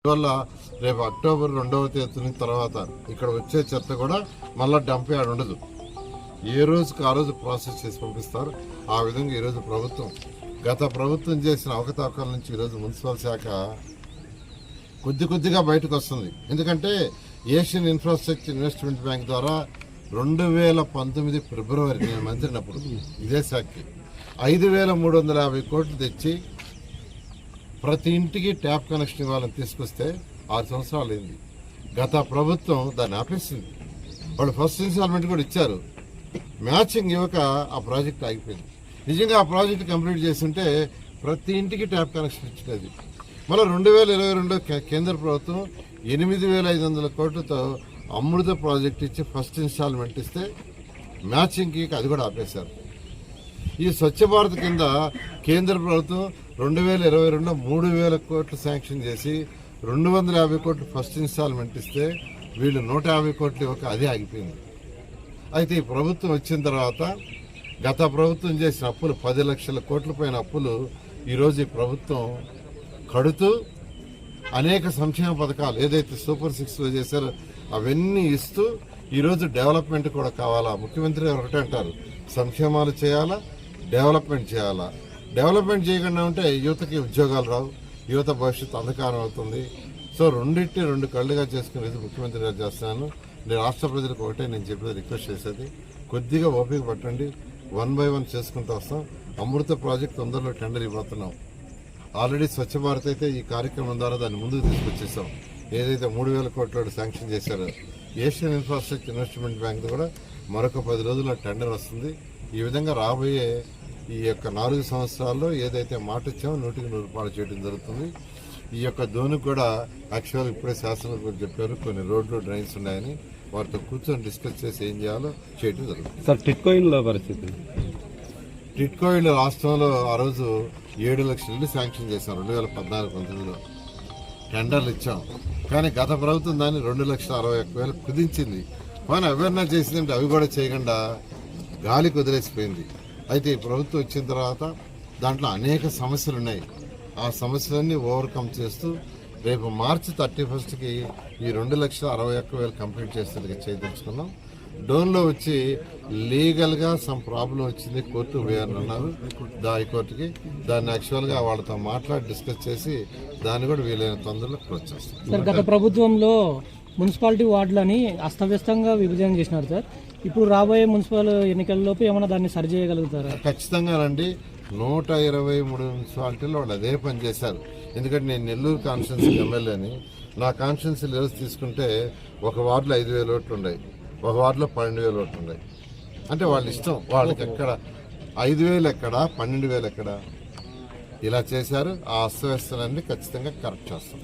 ఇవల్ల రేపు అక్టోబర్ 2వ తేదీ తర్వాత ఇక్కడ వచ్చే చెత్త కూడా మళ్ళా డంప్ యార్డ్ ఉండదు. ఏ రోజుకి ఆ రోజు ప్రాసెస్ చేసి పంపిస్తారు. ఆ విధంగా ఈరోజు ప్రభుత్వం గత ప్రభుత్వం చేసిన అవకతవకల నుంచి ఈరోజు మున్సిపల్ శాఖ కొద్దిగా బయటకు వస్తుంది. ఎందుకంటే ఏషియన్ ఇన్ఫ్రాస్ట్రక్చర్ ఇన్వెస్ట్మెంట్ బ్యాంక్ ద్వారా 2019 ఫిబ్రవరి నేను మంత్రినప్పుడు ఇదే శాఖకి 5,350 కోట్లు తెచ్చి ప్రతి ఇంటికి ట్యాప్ కనెక్షన్ ఇవ్వాలని తీసుకొస్తే 6 సంవత్సరాలు అయింది. గత ప్రభుత్వం దాన్ని ఆపేసింది. వాళ్ళు ఫస్ట్ ఇన్స్టాల్మెంట్ కూడా ఇచ్చారు. మ్యాచింగ్ ఇవ్వక ఆ ప్రాజెక్ట్ ఆగిపోయింది. నిజంగా ఆ ప్రాజెక్ట్ కంప్లీట్ చేస్తుంటే ప్రతి ఇంటికి ట్యాప్ కనెక్షన్ ఇచ్చినది. మళ్ళీ 2022 కేంద్ర ప్రభుత్వం 8,500 కోట్లతో అమృత ప్రాజెక్ట్ ఇచ్చి ఫస్ట్ ఇన్స్టాల్మెంట్ ఇస్తే మ్యాచింగ్కి అది కూడా ఆపేశారు. ఈ స్వచ్ఛ భారత్ కింద కేంద్ర ప్రభుత్వం 2022 3,000 కోట్లు శాంక్షన్ చేసి 250 కోట్లు ఫస్ట్ ఇన్స్టాల్మెంట్ ఇస్తే వీళ్ళు 150 కోట్లు ఇవ్వక అదే ఆగిపోయింది. అయితే ఈ ప్రభుత్వం వచ్చిన తర్వాత గత ప్రభుత్వం చేసిన అప్పులు 10 లక్షల కోట్ల పైన అప్పులు ఈరోజు ఈ ప్రభుత్వం కడుతూ అనేక సంక్షేమ పథకాలు ఏదైతే సూపర్ 6లో చేశారో అవన్నీ ఇస్తూ ఈరోజు డెవలప్మెంట్ కూడా కావాలా. ముఖ్యమంత్రి ఒకటే అంటారు, సంక్షేమాలు చేయాలా, డెవలప్మెంట్ చేయాలా. డెవలప్మెంట్ చేయకుండా ఉంటే యువతకి ఉద్యోగాలు రావు, యువత భవిష్యత్తు అంధకారం అవుతుంది. సో రెండు కళ్ళుగా చేసుకునేది ముఖ్యమంత్రి గారు చేస్తున్నాను. నేను రాష్ట్ర ప్రజలకు ఒకటే నేను చెప్పేది రిక్వెస్ట్ చేసేది, కొద్దిగా ఓపిక పట్టండి, 1 by 1 చేసుకుంటూ వస్తాం. అమృత ప్రాజెక్ట్ తొందరలో టెండర్ ఇవ్వబోతున్నాం. ఆల్రెడీ స్వచ్ఛ భారత్ అయితే ఈ కార్యక్రమం ద్వారా దాన్ని ముందుకు తీసుకొచ్చేసాం. ఏదైతే 3,000 కోట్ల శాంక్షన్ చేశారో ఏషియన్ ఇన్ఫ్రాస్ట్రక్చర్ ఇన్వెస్ట్మెంట్ బ్యాంక్ కూడా మరొక 10 రోజుల్లో టెండర్ వస్తుంది. ఈ విధంగా రాబోయే ఈ యొక్క 4 సంవత్సరాల్లో ఏదైతే మాట ఇచ్చామో 100కి 100 రూపాయలు చేయడం జరుగుతుంది. ఈ యొక్క ధోనికి కూడా యాక్చువల్ ఇప్పుడే శాసనసభ్యులు చెప్పారు, కొన్ని రోడ్లు డ్రైన్స్ ఉన్నాయని. వారితో కూర్చొని డిస్కస్ చేసి ఏం చేయాలో చేయడం జరుగుతుంది. సార్ టిట్కో ఇళ్ళ పరిస్థితి, టిట్కో ఇళ్ళు రాష్ట్రంలో ఆ రోజు 7 లక్షల ఇళ్ళు శాంక్షన్ చేశాం. 2014-19లో టెండర్లు ఇచ్చాం. కానీ గత ప్రభుత్వం దాన్ని 2,61,000 కుదించింది. కానీ అవేర్నెస్ చేసిందంటే అవి కూడా చేయకుండా గాలికి వదిలేసిపోయింది. అయితే ఈ ప్రభుత్వం వచ్చిన తర్వాత దాంట్లో అనేక సమస్యలు ఉన్నాయి. ఆ సమస్యలన్నీ ఓవర్కమ్ చేస్తూ రేపు మార్చి 31కి ఈ 2,61,000 కంప్లీట్ చేసేందుకు చేయదలుచుకున్నాం. డోన్లో వచ్చి లీగల్గా సమ్ ప్రాబ్లం వచ్చింది, కోర్టు వేయాలని అన్నారు హైకోర్టుకి. దాన్ని యాక్చువల్గా వాళ్ళతో మాట్లాడి డిస్కస్ చేసి దాన్ని కూడా వీలైన తొందరలో క్లోజ్ చేస్తాం. సార్ గత ప్రభుత్వంలో మున్సిపాలిటీ వార్డులని అస్తవ్యస్తంగా విభజన చేసినారు సార్. ఇప్పుడు రాబోయే మున్సిపల్ ఎన్నికల్లోపు ఏమైనా దాన్ని సరి చేయగలుగుతారా? ఖచ్చితంగానండి. 123 మున్సిపాలిటీలో వాళ్ళు అదే పని చేశారు. ఎందుకంటే నేను నెల్లూరు కాన్స్టిట్యున్సీ ఎమ్మెల్యేని. నా కాన్స్టిట్యున్సీలు ఈరోజు తీసుకుంటే ఒక వార్డులో 5,000 ఓట్లు ఉన్నాయి, ఒక వార్డులో 12,000 ఓట్లు ఉన్నాయి. అంటే వాళ్ళ ఇష్టం, వాళ్ళకి ఎక్కడ 5,000 ఎక్కడ 12,000 ఎక్కడ ఇలా చేశారు. ఆ అస్తవ్యస్తలన్నీ ఖచ్చితంగా కరెక్ట్ చేస్తాం.